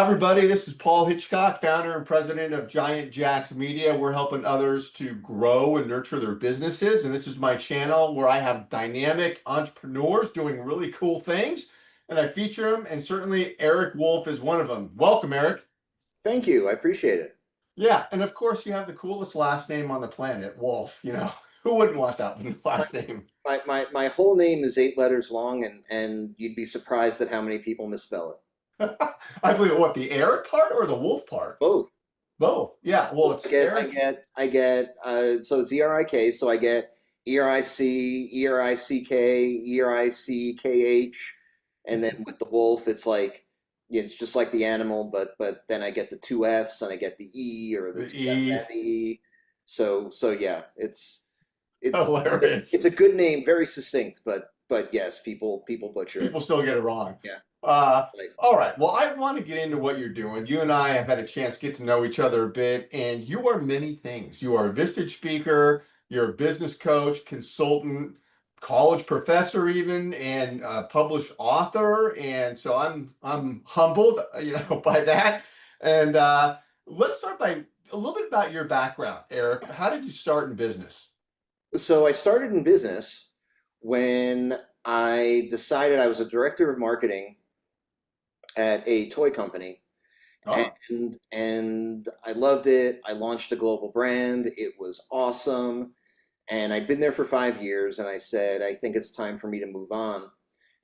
everybody. This is Paul Hitchcock, founder and president of Giant Jacks Media. We're helping others to grow and nurture their businesses. And this is my channel where I have dynamic entrepreneurs doing really cool things. And I feature them. And certainly Erik Wolf is one of them. Welcome, Erik. Thank you. I appreciate it. Yeah. And of course, you have the coolest last name on the planet, Wolf. Who wouldn't want that My, last name? my whole name is 8 letters long, and you'd be surprised at how many people misspell it. I believe what, the Erik part or the Wolf part? Both. Both. Yeah. Well, I it's get, I Erik. get, I get, so it's ERIK, so I get ERIC, ERICK, ERICKH, and then with the wolf, it's just like the animal, but then I get the two F's and I get the E or the The two F's and E. the E. So yeah, it's Hilarious. it's a good name, very succinct, but yes, people butcher it. People still get it wrong. Yeah. Like, All right. Well, I want to get into what you're doing. You and I have had a chance to get to know each other a bit, and you are many things. You are a Vistage speaker, you're a business coach, consultant, college professor, even, and a published author. And so I'm humbled, by that. And let's start by a little bit about your background, Erik. How did you start in business? so I started in business when I decided I was a director of marketing at a toy company, Oh, and I loved it. I launched a global brand. It was awesome. And I'd been there for 5 years, and I said, I think it's time for me to move on.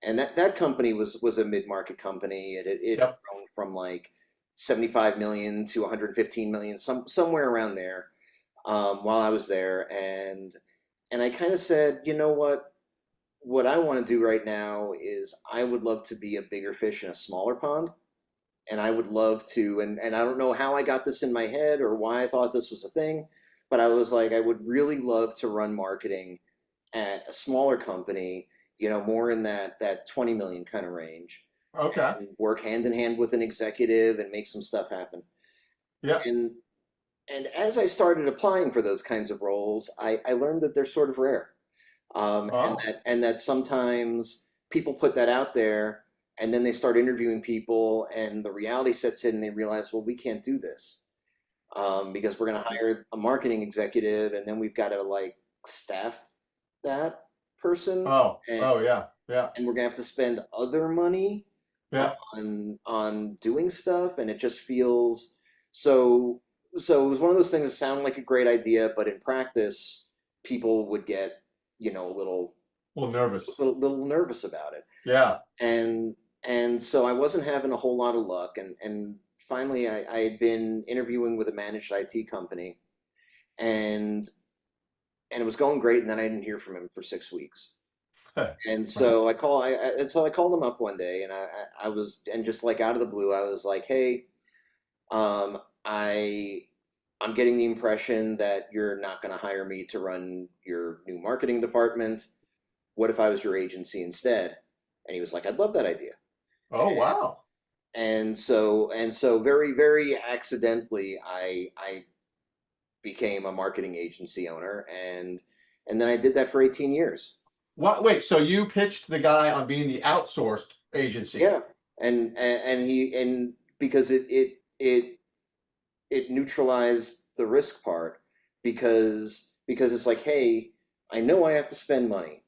And that company was a mid-market company. It had yep. grown from like 75 million to 115 million, somewhere around there, while I was there. And I kind of said, you know what? What I want to do right now is I would love to be a bigger fish in a smaller pond. And I would love to, and I don't know how I got this in my head or why I thought this was a thing, but I was like, I would really love to run marketing at a smaller company, more in that 20 million kind of range, Okay. and work hand in hand with an executive and make some stuff happen. Yep. And and as I started applying for those kinds of roles, I learned that they're sort of rare, and Oh, that sometimes people put that out there, and then they start interviewing people, and the reality sets in, and they realize, well, we can't do this, because we're going to hire a marketing executive, and then we've got to like staff that person, and yeah. Yeah. and we're going to have to spend other money Yeah. on doing stuff, and it just feels so. So it was one of those things that sounded like a great idea, but in practice, people would get a little A little nervous. little nervous about it, Yeah. and so I wasn't having a whole lot of luck, and finally I had been interviewing with a managed IT company, and it was going great, and then I didn't hear from him for 6 weeks. And Right. so I called him up one day, and I was, and just like out of the blue, I was like, hey, um, I I'm getting the impression that you're not going to hire me to run your new marketing department. What if I was your agency instead? And he was like, I'd love that idea. Oh, wow. And so very, very accidentally, I became a marketing agency owner, and then I did that for 18 years. What? Wait, so you pitched the guy on being the outsourced agency? Yeah. And because it neutralized the risk part, because it's like, hey, I know I have to spend money,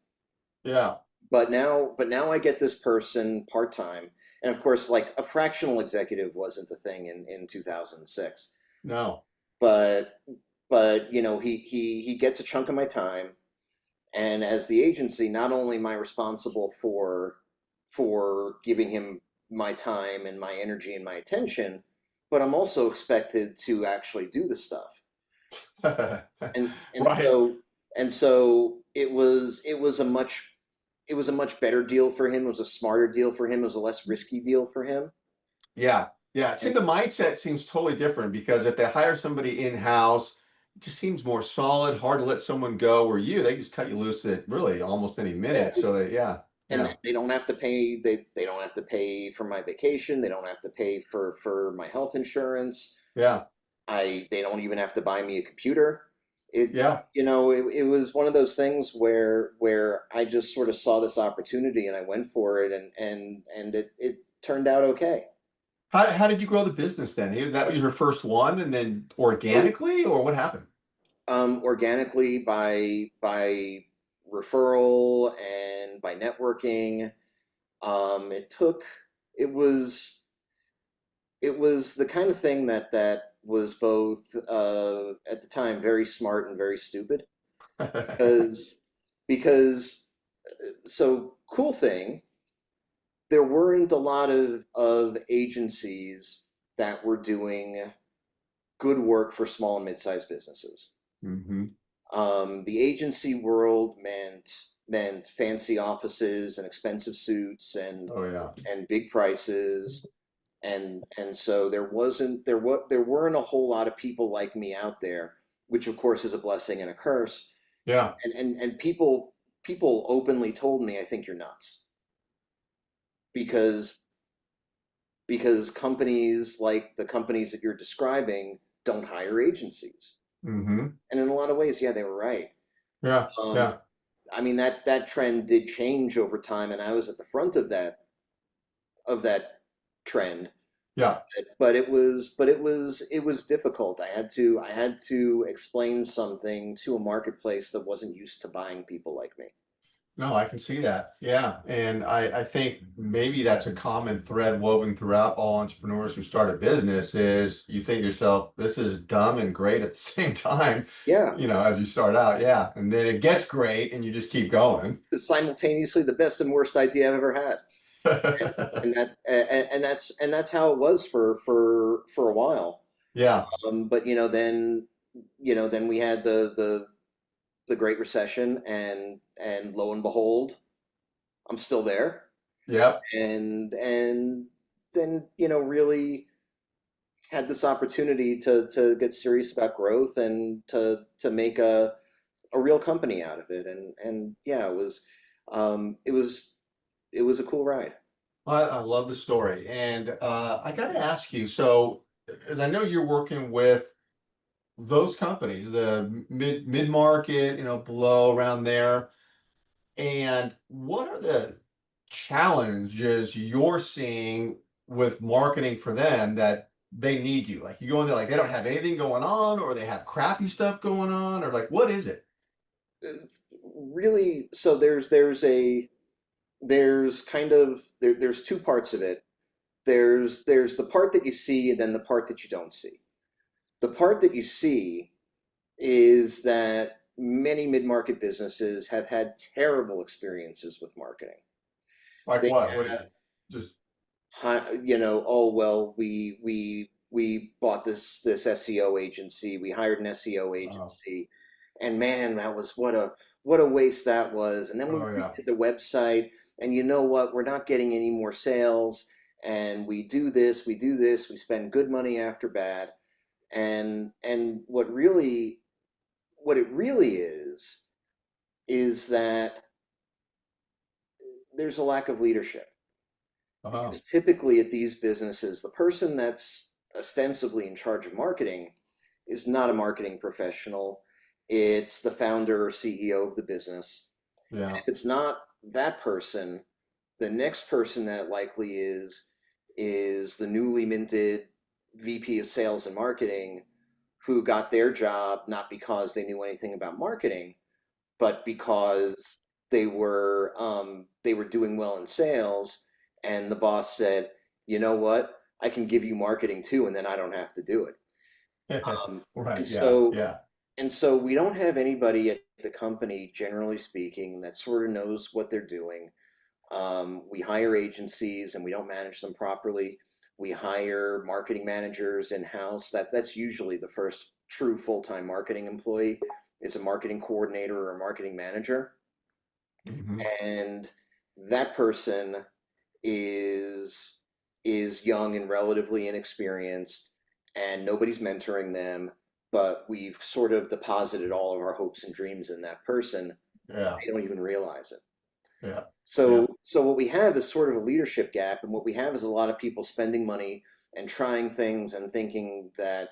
Yeah. but now I get this person part-time. And of course, like, a fractional executive wasn't a thing in 2006. No. But he gets a chunk of my time, and as the agency, not only am I responsible for giving him my time and my energy and my attention, but I'm also expected to actually do the stuff. And and Right. so and so it was a much better deal for him. It was a smarter deal for him. It was a less risky deal for him. Yeah. Yeah. See, And the mindset seems totally different because if they hire somebody in-house, it just seems more solid, hard to let someone go. Where they just cut you loose at really almost any yeah, minute. So yeah. and Yeah. they don't have to pay. They don't have to pay for my vacation. They don't have to pay for my health insurance. Yeah. They don't even have to buy me a computer. It Yeah. it was one of those things where I just sort of saw this opportunity, and I went for it, and it turned out okay. How did you grow the business then? That was your first one, and then Oh, organically, or what happened? organically by referral and by networking. It took it was it was the kind of thing that was both at the time very smart and very stupid because because so cool thing, there weren't a lot of agencies that were doing good work for small and mid-sized businesses. Hmm. The agency world meant fancy offices and expensive suits Oh yeah. and big prices, and so there weren't a whole lot of people like me out there, which of course is a blessing and a curse. Yeah. And people openly told me, I think you're nuts, because companies like the companies that you're describing don't hire agencies. Hmm. And in a lot of ways, yeah, they were right. Yeah. Um, Yeah. I mean that trend did change over time, and I was at the front of that trend. Yeah. It was difficult. I had to explain something to a marketplace that wasn't used to buying people like me. No, I can see that. Yeah. And I think maybe that's a common thread woven throughout all entrepreneurs who start a business is you think to yourself, this is dumb and great at the same time, Yeah, as you start out. Yeah. And then it gets great and you just keep going. it's simultaneously the best and worst idea I've ever had. And that's how it was for a while. Yeah. But then we had the Great Recession, and lo and behold, I'm still there. Yep. And then really had this opportunity to get serious about growth and to make a real company out of it. And yeah, um, it was it was a cool ride. I love the story. And I got to ask you, so as I know you're working with those companies, the mid market, below around there. And what are the challenges you're seeing with marketing for them that they need you? Like you go in there, like they don't have anything going on, or they have crappy stuff going on, or like what is it? It's really, so there's kind of there's two parts of it. There's the part that you see, and then the part that you don't see. The part that you see is that many mid-market businesses have had terrible experiences with marketing. Like They what? What just oh well, we bought this SEO agency, we hired an SEO oh, agency, and man, that was what a waste that was. And then we oh yeah. redid the website, and you know what? We're not getting any more sales, and we do this, we spend good money after bad, and what it really is that there's a lack of leadership. Because Oh, typically at these businesses, the person that's ostensibly in charge of marketing is not a marketing professional. It's the founder or CEO of the business. yeah. If it's not that person, the next person that it likely is the newly minted VP of sales and marketing, who got their job not because they knew anything about marketing, but because they were doing well in sales, and the boss said, "You know what? I can give you marketing too, and then I don't have to do it." And Right. Yeah. so Yeah. we don't have anybody at the company, generally speaking, that sort of knows what they're doing. We hire agencies and we don't manage them properly. We hire marketing managers in house. That's usually the first true full time marketing employee is a marketing coordinator or a marketing manager, Hmm. and that person is young and relatively inexperienced, and nobody's mentoring them. But we've sort of deposited all of our hopes and dreams in that person. Yeah. They don't even realize it. Yeah. Yeah. So what we have is sort of a leadership gap, and what we have is a lot of people spending money and trying things and thinking that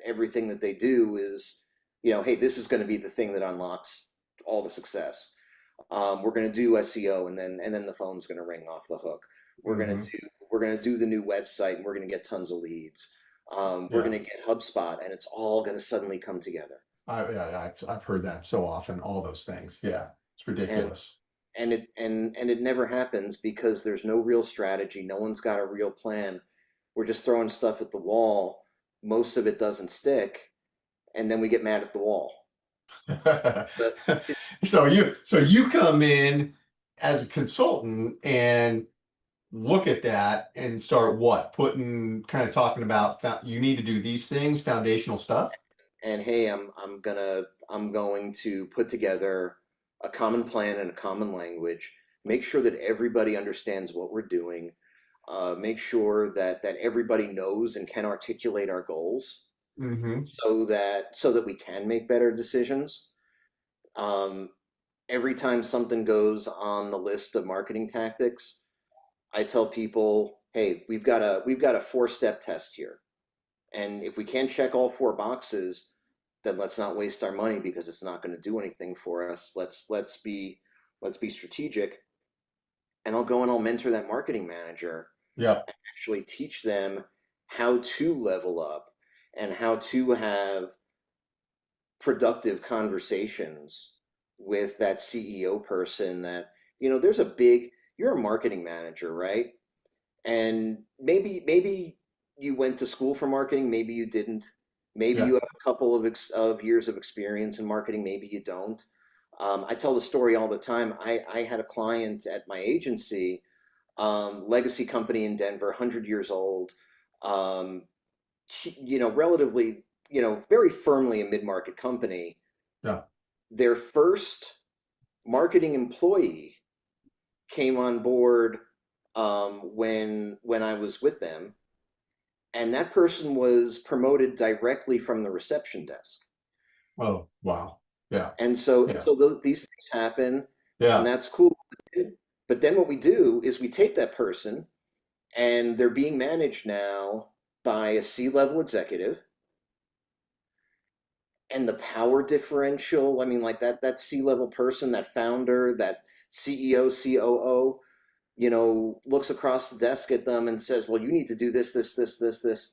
everything that they do is, hey, this is going to be the thing that unlocks all the success. We're going to do SEO, and then the phone's going to ring off the hook. We're going to Hmm. we're going to do the new website and we're going to get tons of leads. We're Yeah. going to get HubSpot and it's all going to suddenly come together. I've heard that so often, all those things. Yeah. It's And ridiculous. it never happens because there's no real strategy. No one's got a real plan. We're just throwing stuff at the wall. Most of it doesn't stick, and then we get mad at the wall. But it, So you come in as a consultant and look at that and start what? Putting kind of talking about you need to do these things, foundational stuff. and hey, I'm going to put together a common plan and a common language. Make sure that everybody understands what we're doing. Make sure that everybody knows and can articulate our goals, Mm-hmm. so that we can make better decisions. Um, every time something goes on the list of marketing tactics, I tell people, hey, we've got a four-step test here. And if we can't check all four boxes, then let's not waste our money because it's not going to do anything for us. Let's be strategic. And I'll go and I'll mentor that marketing manager, Yeah. actually teach them how to level up and how to have productive conversations with that CEO person that, there's a big, you're a marketing manager, right? And maybe you went to school for marketing, maybe you didn't. Maybe Yeah. you have a couple of years of experience in marketing, maybe you don't. I tell the story all the time. I had a client at my agency, legacy company in Denver, 100 years old, um, relatively, very firmly a mid-market company. Yeah. Their first marketing employee came on board when I was with them, and that person was promoted directly from the reception desk. Oh, wow. Yeah. And so Yeah. so these things happen, and Yeah. that's cool. But then what we do is we take that person, and they're being managed now by a C-level executive, and the power differential. I mean, like that C-level person, that founder, that CEO, COO, looks across the desk at them and says, "Well, you need to do this, this, this, this, this."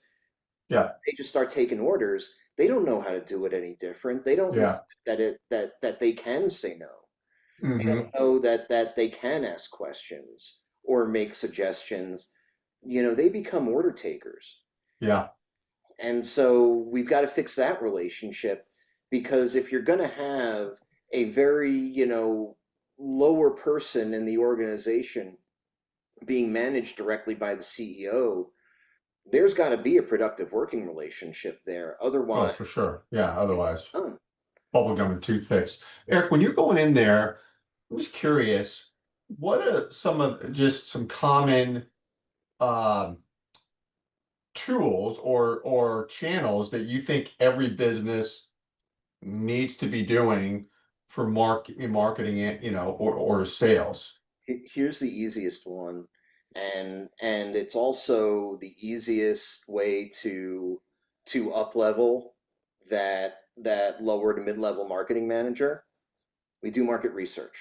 Yeah. They just start taking orders. They don't know how to do it any different. They don't know Yeah. that they can say no. They Mm-hmm. don't know that they can ask questions or make suggestions. They become order takers. Yeah. And so we've got to fix that relationship, because if you're going to have a very, lower person in the organization being managed directly by the CEO, there's got to be a productive working relationship there. Oh, Otherwise, for sure. Yeah. Otherwise, oh, bubblegum and toothpicks. Eric, when you're going in there, I'm just curious, what are some common um, tools or channels that you think every business needs to be doing for marketing it, or sales? here's the easiest one, and it's also the easiest way to up level that lower to mid level marketing manager. We do market research.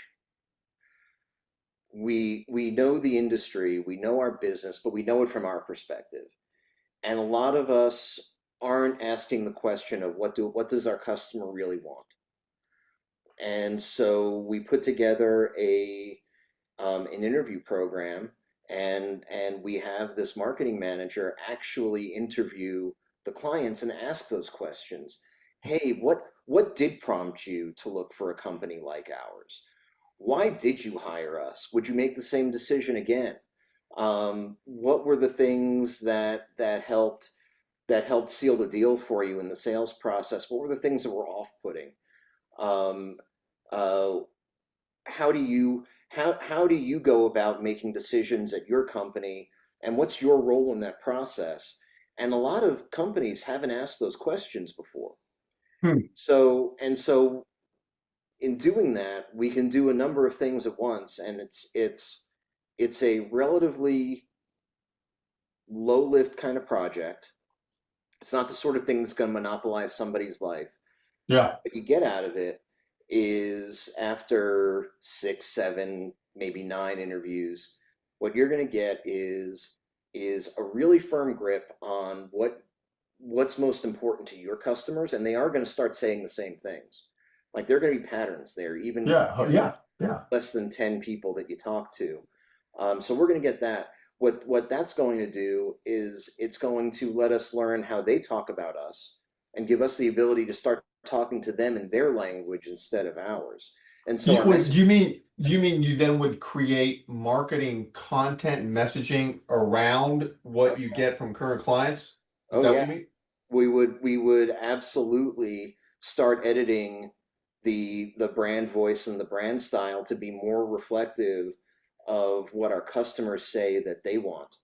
We know the industry, we know our business, but we know it from our perspective. And a lot of us aren't asking the question of what does our customer really want. And so we put together an interview program, and we have this marketing manager actually interview the clients and ask those questions. Hey, what did prompt you to look for a company like ours? Why did you hire us? Would you make the same decision again? What were the things that helped seal the deal for you in the sales process? What were the things that were off-putting? Um, uh, how do you go about making decisions at your company, and what's your role in that process? And a lot of companies haven't asked those questions before. Hmm. So in doing that, we can do a number of things at once, and it's a relatively low lift kind of project. It's not the sort of thing that's going to monopolize somebody's life. Yeah. What you get out of it is, after 6, 7, maybe 9 interviews, what you're going to get is is a really firm grip on what's most important to your customers, and they are going to start saying the same things. Like there are going to be patterns there, even Yeah. Oh, yeah. Yeah. less than 10 people that you talk to. So we're going to get that. What that's going to do is it's going to let us learn how they talk about us and give us the ability to start talking to them in their language instead of ours. And so our Do message, you mean you then would create marketing content and messaging around oh, what you get from current clients? Is oh that what yeah, you mean? we would absolutely start editing the brand voice and the brand style to be more reflective of what our customers say that they want.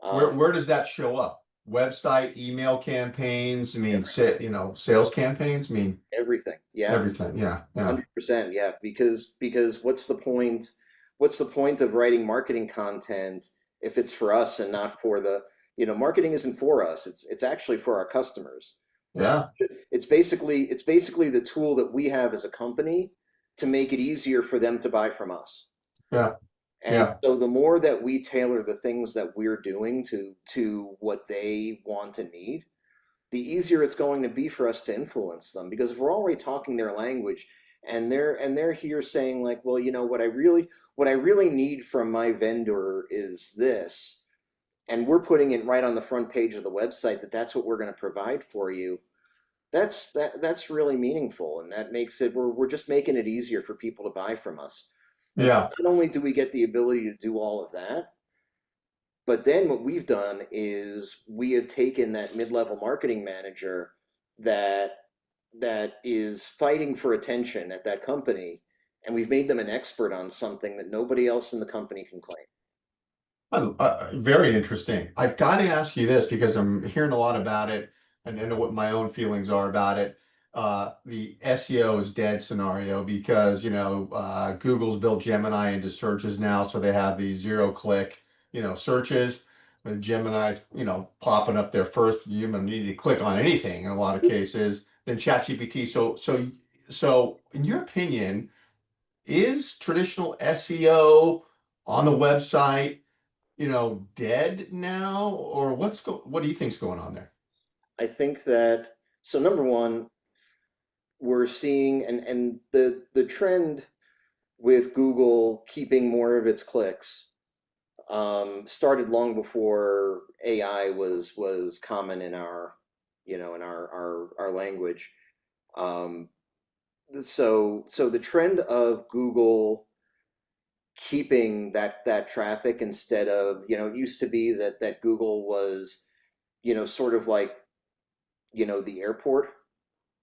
Um, Where does that show up? Website, email campaigns, I mean, everything, sales campaigns, I mean, everything. Yeah, everything. Yeah. Yeah. 100%. Yeah, because what's the point? What's the point of writing marketing content if it's for us and not for marketing isn't for us. It's actually for our customers. Uh, Yeah. it's basically the tool that we have as a company to make it easier for them to buy from us. Yeah. And Yeah. so the more that we tailor the things that we're doing to what they want and need, the easier it's going to be for us to influence them. Because if we're already talking their language and they're here saying like, well, what I really need from my vendor is this, and we're putting it right on the front page of the website that's what we're going to provide for you. That's really meaningful, and that makes it we're just making it easier for people to buy from us. And Yeah. not only do we get the ability to do all of that, but then what we've done is we have taken that mid-level marketing manager that that is fighting for attention at that company, and we've made them an expert on something that nobody else in the company can claim. Very interesting. I've got to ask you this because I'm hearing a lot about it and I know what my own feelings are about it. The SEO is dead scenario because, Google's built Gemini into searches now, so they have these zero click, searches. With Gemini, popping up there first, you don't need to click on anything in a lot of cases. Then ChatGPT. So in your opinion, is traditional SEO on the website, dead now, or what do you think's going on there? I think that so number one, we're seeing and the trend with Google keeping more of its clicks started long before AI was common in our language. Um, so the trend of Google keeping that traffic instead of it used to be that Google was sort of like the airport.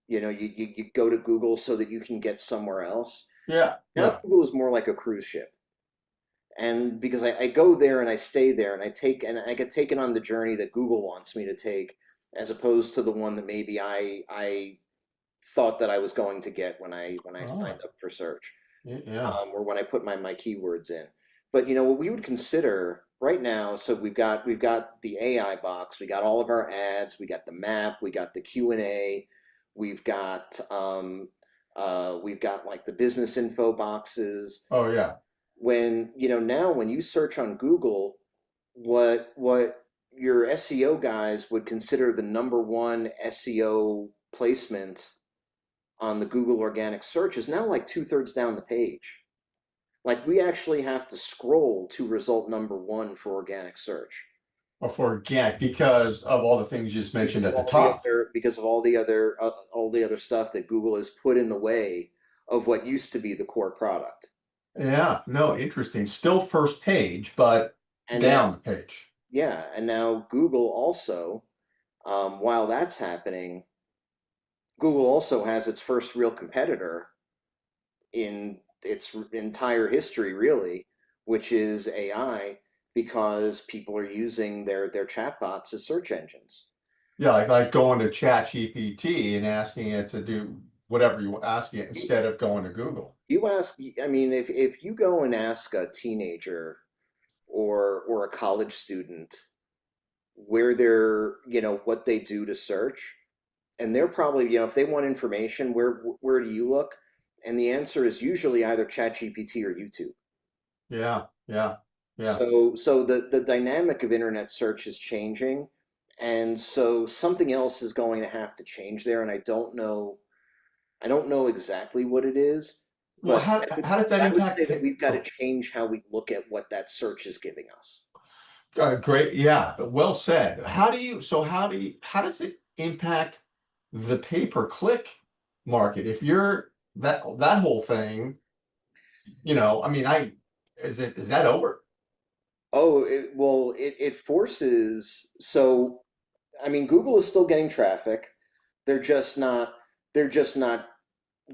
You go to Google so that you can get somewhere else. Yeah, Now yeah. Google is more like a cruise ship. And because I go there and I stay there and I get taken on the journey that Google wants me to take, as opposed to the one that maybe I thought that I was going to get when I signed Oh, up for search, yeah. or when I put my keywords in. But what we would consider right now, so we've got the AI box, we got all of our ads, we got the map, we got the Q&A, we've got like the business info boxes. Oh, yeah. When now when you search on Google, what your SEO guys would consider the number one SEO placement on the Google organic search is now like two-thirds down the page. Like we actually have to scroll to result number one for organic search Or for organic because of all the things you just because mentioned of at the all the top. other because of all the other stuff that Google has put in the way of what used to be the core product. Yeah, no, interesting. Still first page, but And now, down the page. yeah, and now Google also, while that's happening, Google also has its first real competitor in its entire history, really, which is AI, because people are using their chatbots as search engines. Yeah, like going to ChatGPT and asking it to do whatever you asking it You, instead of going to Google. you ask, I mean, if you go and ask a teenager or a college student where what they do to search, and they're probably, if they want information, where do you look? And the answer is usually either ChatGPT or YouTube. Yeah, yeah. Yeah. So the dynamic of internet search is changing, and so something else is going to have to change there, and I don't know exactly what it is, Well, but how does that I would impact say that we've got to oh, change how we look at what that search is giving us. great. Yeah, well said. How does it impact the pay-per-click market? If you're that whole thing, I mean, is that over? Oh, it forces. So, I mean, Google is still getting traffic. They're just not they're just not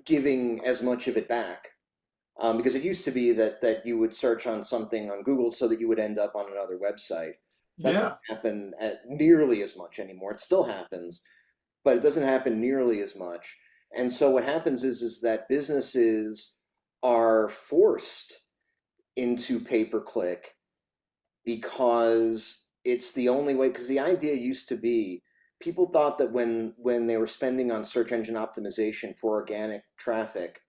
giving as much of it back. Because it used to be that you would search on something on Google so that you would end up on another website. That doesn't Yeah. happen at nearly as much anymore. It still happens, but it doesn't happen nearly as much. And so what happens is that businesses are forced into pay per click because it's the only way. Because the idea used to be people thought that when they were spending on search engine optimization for organic traffic,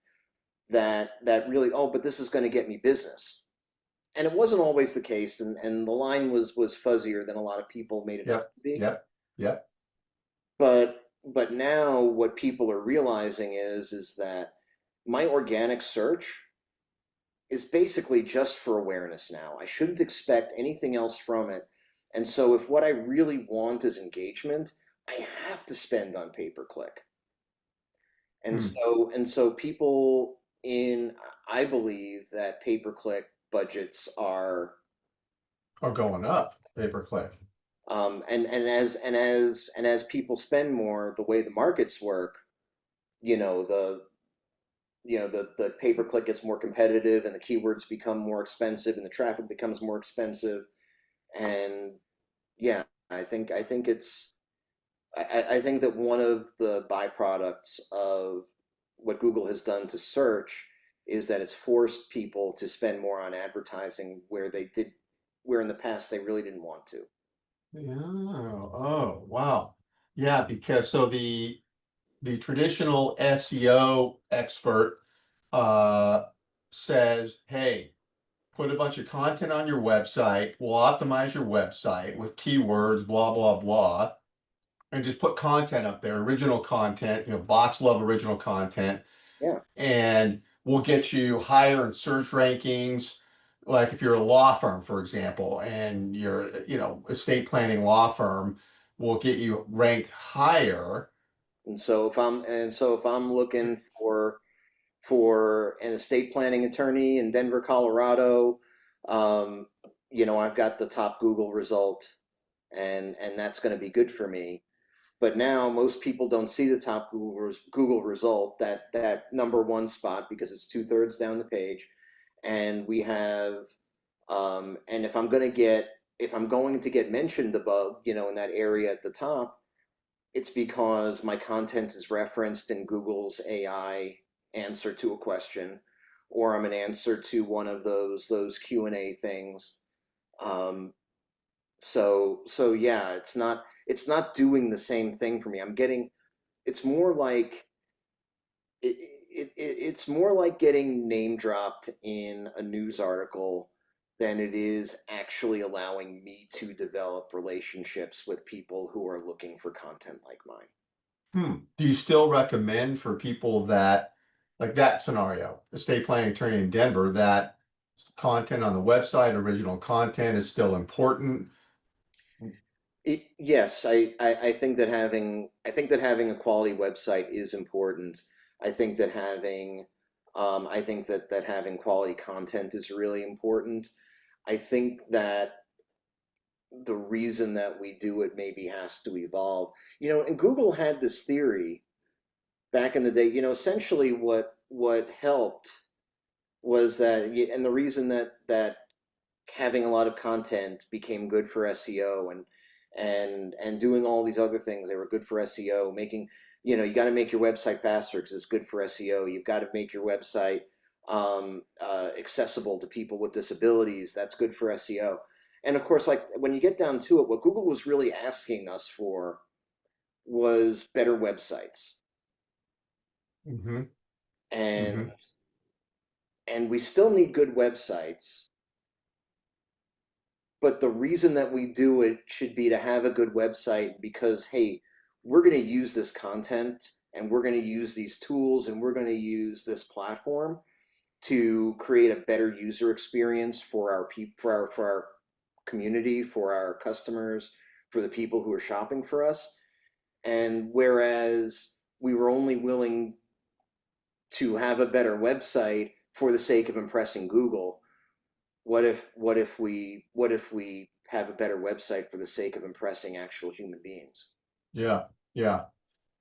that really, oh, but this is going to get me business. And it wasn't always the case, and the line was fuzzier than a lot of people made it out Yep. to be. Yep. Yep. But now what people are realizing is that my organic search is basically just for awareness now. I shouldn't expect anything else from it. And so if what I really want is engagement, I have to spend on pay per click. Hmm. And so people in I believe that pay per click budgets are Or going up pay-per-click. and as people spend more, the way the markets work, you know, the pay per click gets more competitive and the keywords become more expensive and the traffic becomes more expensive. And yeah, I think I think that one of the byproducts of what Google has done to search is that it's forced people to spend more on advertising where in the past they really didn't want to. Yeah. Oh, wow. Yeah, because the traditional SEO expert uh says, hey, put a bunch of content on your website, we'll optimize your website with keywords, blah, blah, blah, and just put content up there, original content, bots love original content, Yeah. and we'll get you higher in search rankings. Like if you're a law firm, for example, and you're, estate planning law firm, will get you ranked higher. And so if I'm looking for an estate planning attorney in Denver, Colorado, um, I've got the top Google result, and that's going to be good for me. But now most people don't see the top Google result, that number one spot, because it's two-thirds down the page, and we have and if I'm going to get mentioned above, in that area at the top, it's because my content is referenced in Google's AI answer to a question, or I'm an answer to one of those Q&A things. Um, so yeah, it's not doing the same thing for me. It's more like it's more like getting name dropped in a news article than it is actually allowing me to develop relationships with people who are looking for content like mine. Do you still recommend for people that, like that scenario, estate planning attorney in Denver, that content on the website, original content is still important? Yes, I think that having a quality website is important. I think that having quality content is really important. I think that the reason that we do it maybe has to evolve. And Google had this theory back in the day. Essentially what helped was that, and the reason that having a lot of content became good for SEO, and doing all these other things, they were good for SEO. Making, you got to make your website faster because it's good for SEO. You've got to make your website accessible to people with disabilities. That's good for SEO. And of course, like when you get down to it, what Google was really asking us for was better websites. Mm-hmm. And Mm-hmm. and we still need good websites, but the reason that we do it should be to have a good website because, hey, we're going to use this content and we're going to use these tools and we're going to use this platform to create a better user experience for our people, for our community, for our customers, for the people who are shopping for us. And whereas we were only willing to have a better website for the sake of impressing Google, what if we have a better website for the sake of impressing actual human beings? Yeah, yeah.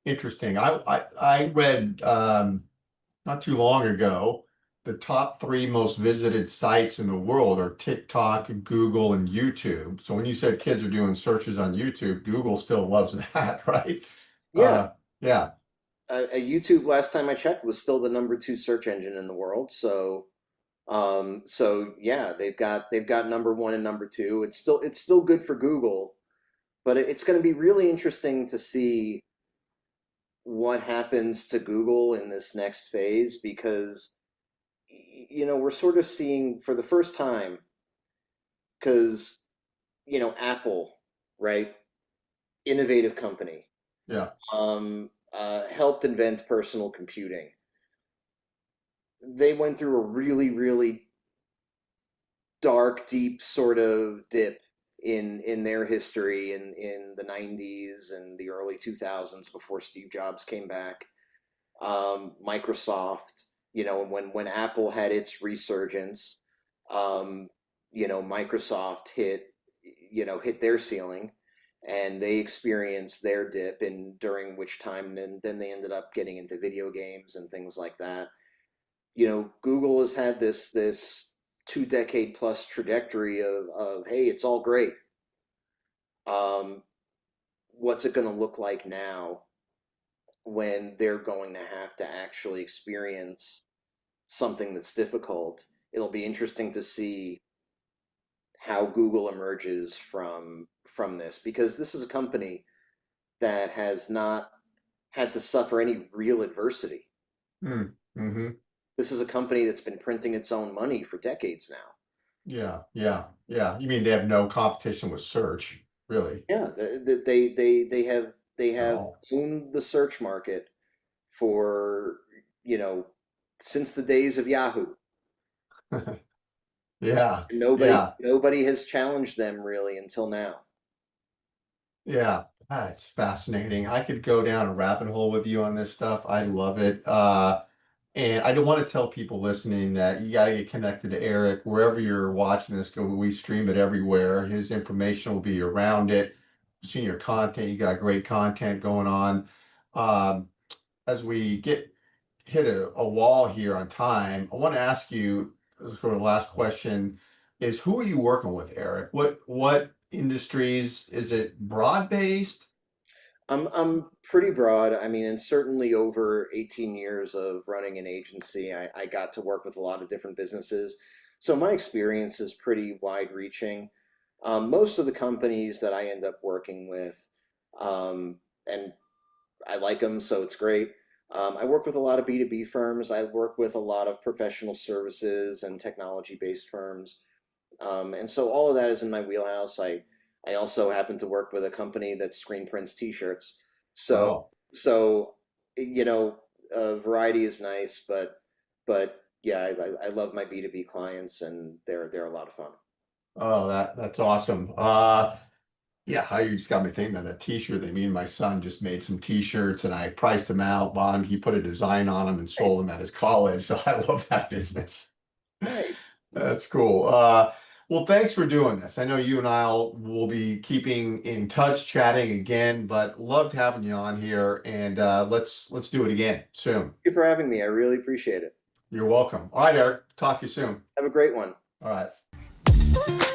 Interesting. I read not too long ago the top three most visited sites in the world are TikTok, Google, and YouTube. So when you said kids are doing searches on YouTube, Google still loves that, right? Yeah, Yeah, YouTube last time I checked was still the number two search engine in the world. So yeah, they've got number one and number two. It's still good for Google, but it's going to be really interesting to see what happens to Google in this next phase because we're sort of seeing for the first time because Apple, right, innovative company, yeah, helped invent personal computing. They went through a really, really dark, deep sort of dip in their history in the 90s and the early 2000s before Steve Jobs came back. Microsoft, when Apple had its resurgence, um, Microsoft hit their ceiling, and they experienced their dip, and during which time then they ended up getting into video games and things like that. Google has had this 2 decade plus trajectory of hey, it's all great. Um, what's it going to look like now when they're going to have to actually experience something that's difficult? It'll be interesting to see how Google emerges from this because this is a company that has not had to suffer any real adversity. mm-hmm. This is a company that's been printing its own money for decades now. Yeah, yeah, yeah. You mean they have no competition with search, really, Yeah, they at have all? owned the search market for you know since the days of Yahoo. Yeah, Nobody yeah. nobody has challenged them really until now. Yeah, it's fascinating. I could go down a rabbit hole with you on this stuff. I love it. And I don't want to tell people listening that you got to get connected to Erik wherever you're watching this. Go, we stream it everywhere. His information will be around it. Seeing your content, you got great content going on. Um, as we hit a wall here on time, I want to ask you sort of last question is who are you working with, Erik? What industries is it broad based? I'm pretty broad. I mean, and certainly over 18 years of running an agency, I got to work with a lot of different businesses. So my experience is pretty wide reaching. Most of the companies that I end up working with, and I like them, so it's great. I work with a lot of B2B firms. I work with a lot of professional services and technology-based firms. And so all of that is in my wheelhouse. I also happen to work with a company that screen prints T-shirts. So Oh, so you know, variety is nice, but yeah, I love my B2B clients, and they're a lot of fun. oh, that's awesome. Yeah, how you just got me thinking of a t-shirt. They mean my son just made some t-shirts and I priced them out, bought them. He put a design on them and Nice, sold them at his college. So I love that business. nice. That's cool. Well, thanks for doing this. I know you and will be keeping in touch, chatting again, but loved having you on here and let's do it again soon. Thank you for having me. I really appreciate it. You're welcome. All right, Erik. Talk to you soon. Have a great one. All right.